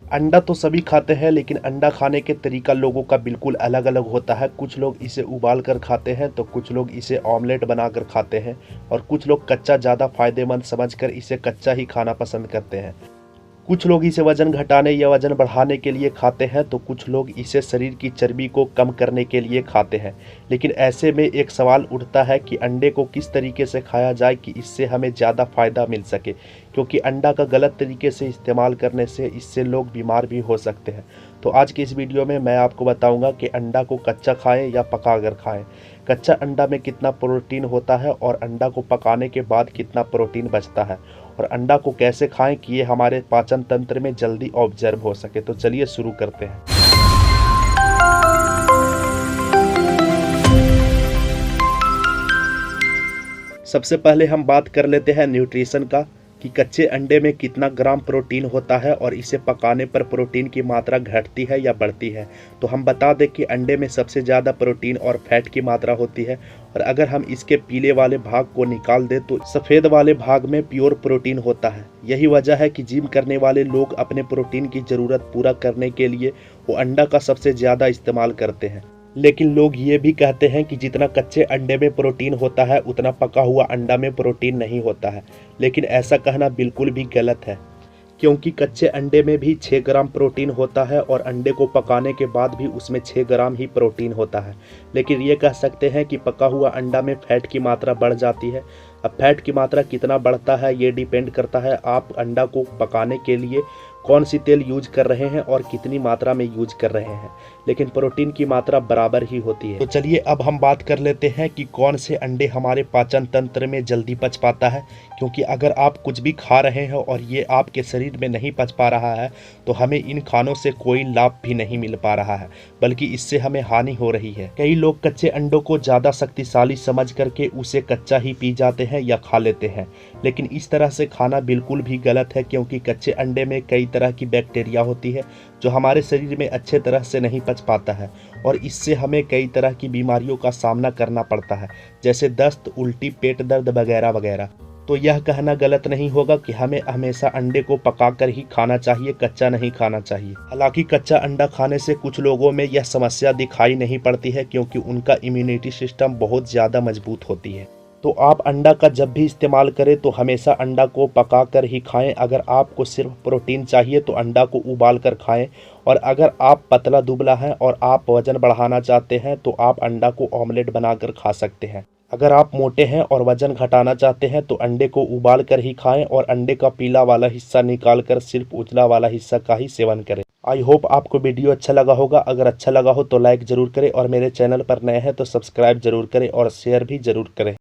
अंडा तो सभी खाते हैं, लेकिन अंडा खाने के तरीका लोगों का बिल्कुल अलग अलग होता है। कुछ लोग इसे उबाल कर खाते हैं, तो कुछ लोग इसे ऑमलेट बनाकर खाते हैं और कुछ लोग कच्चा ज़्यादा फायदेमंद समझकर इसे कच्चा ही खाना पसंद करते हैं। कुछ लोग इसे वजन घटाने या वजन बढ़ाने के लिए खाते हैं, तो कुछ लोग इसे शरीर की चर्बी को कम करने के लिए खाते हैं। लेकिन ऐसे में एक सवाल उठता है कि अंडे को किस तरीके से खाया जाए कि इससे हमें ज़्यादा फ़ायदा मिल सके, क्योंकि अंडा का गलत तरीके से इस्तेमाल करने से इससे लोग बीमार भी हो सकते हैं। तो आज की इस वीडियो में मैं आपको बताऊंगा कि अंडा को कच्चा खाएं या पकाकर खाएं, कच्चा अंडा में कितना प्रोटीन होता है और अंडा को पकाने के बाद कितना प्रोटीन बचता है, और अंडा को कैसे खाएं कि ये हमारे पाचन तंत्र में जल्दी ऑब्जर्व हो सके। तो चलिए शुरू करते हैं। सबसे पहले हम बात कर लेते हैं न्यूट्रिशन का, कि कच्चे अंडे में कितना ग्राम प्रोटीन होता है और इसे पकाने पर प्रोटीन की मात्रा घटती है या बढ़ती है। तो हम बता दें कि अंडे में सबसे ज़्यादा प्रोटीन और फैट की मात्रा होती है, और अगर हम इसके पीले वाले भाग को निकाल दें तो सफ़ेद वाले भाग में प्योर प्रोटीन होता है। यही वजह है कि जिम करने वाले लोग अपने प्रोटीन की ज़रूरत पूरा करने के लिए वो अंडा का सबसे ज़्यादा इस्तेमाल करते हैं। लेकिन लोग ये भी कहते हैं कि जितना कच्चे अंडे में प्रोटीन होता है उतना पका हुआ अंडा में प्रोटीन नहीं होता है। लेकिन ऐसा कहना बिल्कुल भी गलत है, क्योंकि कच्चे अंडे में भी 6 ग्राम प्रोटीन होता है और अंडे को पकाने के बाद भी उसमें 6 ग्राम ही प्रोटीन होता है। लेकिन ये कह सकते हैं कि पका हुआ अंडा में फैट की मात्रा बढ़ जाती है। अब फैट की मात्रा कितना बढ़ता है ये डिपेंड करता है आप अंडा को पकाने के लिए कौन सी तेल यूज कर रहे हैं और कितनी मात्रा में यूज कर रहे हैं, लेकिन प्रोटीन की मात्रा बराबर ही होती है। तो चलिए अब हम बात कर लेते हैं कि कौन से अंडे हमारे पाचन तंत्र में जल्दी पच पाता है, क्योंकि अगर आप कुछ भी खा रहे हैं और ये आपके शरीर में नहीं पच पा रहा है तो हमें इन खानों से कोई लाभ भी नहीं मिल पा रहा है, बल्कि इससे हमें हानि हो रही है। कई लोग कच्चे अंडों को ज़्यादा शक्तिशाली समझ करके उसे कच्चा ही पी जाते हैं या खा लेते हैं, लेकिन इस तरह से खाना बिल्कुल भी गलत है, क्योंकि कच्चे अंडे में कई तरह की बैक्टीरिया होती है जो हमारे शरीर में अच्छे तरह से नहीं पच पाता है, और इससे हमें कई तरह की बीमारियों का सामना करना पड़ता है, जैसे दस्त, उल्टी, पेट दर्द वगैरह वगैरह। तो यह कहना गलत नहीं होगा कि हमें हमेशा अंडे को पकाकर ही खाना चाहिए, कच्चा नहीं खाना चाहिए। हालांकि कच्चा अंडा खाने से कुछ लोगों में यह समस्या दिखाई नहीं पड़ती है, क्योंकि उनका इम्यूनिटी सिस्टम बहुत ज़्यादा मजबूत होती है। तो आप अंडा का जब भी इस्तेमाल करें तो हमेशा अंडा को पकाकर ही खाएं। अगर आपको सिर्फ प्रोटीन चाहिए तो अंडा को उबाल कर खाएं, और अगर आप पतला दुबला हैं और आप वज़न बढ़ाना चाहते हैं तो आप अंडा को ऑमलेट बनाकर खा सकते हैं। अगर आप मोटे हैं और वज़न घटाना चाहते हैं तो अंडे को उबाल कर ही खाएं और अंडे का पीला वाला हिस्सा निकाल कर सिर्फ उजला वाला हिस्सा का ही सेवन करें। आई होप आपको वीडियो अच्छा लगा होगा। अगर अच्छा लगा हो तो लाइक ज़रूर करें, और मेरे चैनल पर नए हैं तो सब्सक्राइब ज़रूर करें और शेयर भी ज़रूर करें।